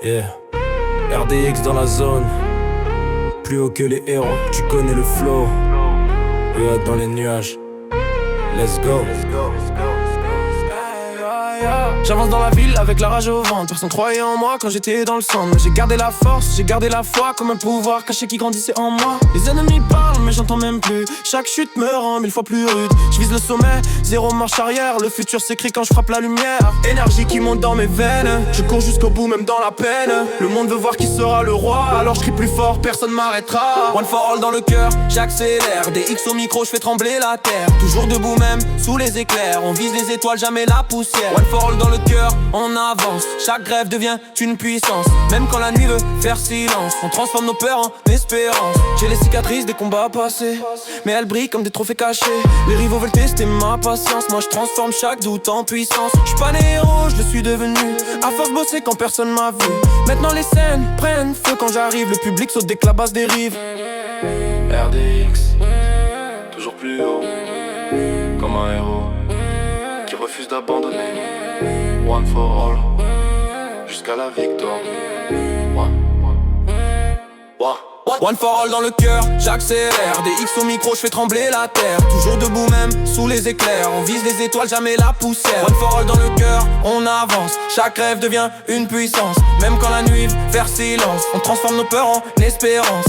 Yeah. RDX dans la zone, plus haut que les héros, tu connais le flow. Yeah, dans les nuages, let's go. J'avance dans la ville avec la rage au ventre. Personne croyait en moi quand j'étais dans le centre. Mais j'ai gardé la force, j'ai gardé la foi comme un pouvoir caché qui grandissait en moi. Les ennemis parlent mais j'entends même plus. Chaque chute me rend 1000 fois plus rude. Je vise le sommet, zéro marche arrière. Le futur s'écrit quand je frappe la lumière. Énergie qui monte dans mes veines. Je cours jusqu'au bout même dans la peine. Le monde veut voir qui sera le roi. Alors je crie plus fort, personne m'arrêtera. One for all dans le cœur, j'accélère. Des X au micro, je fais trembler la terre. Toujours debout même, sous les éclairs. On vise les étoiles, jamais la poussière. One for all dans le cœur, on avance. Chaque rêve devient une puissance. Même quand la nuit veut faire silence, on transforme nos peurs en espérance. J'ai les cicatrices des combats passés, mais elles brillent comme des trophées cachés. Les rivaux veulent tester ma patience. Moi je transforme chaque doute en puissance. J'suis pas né héros, je le suis devenu. À force bosser quand personne m'a vu. Maintenant les scènes prennent feu quand j'arrive. Le public saute dès que la basse dérive. RDX, toujours plus haut, comme un héros qui refuse d'abandonner. One for all, jusqu'à la victoire. One for all dans le cœur, j'accélère. Des X au micro, je fais trembler la terre. Toujours debout même, sous les éclairs. On vise les étoiles, jamais la poussière. One for all dans le cœur, on avance. Chaque rêve devient une puissance. Même quand la nuit fait faire silence, on transforme nos peurs en espérance.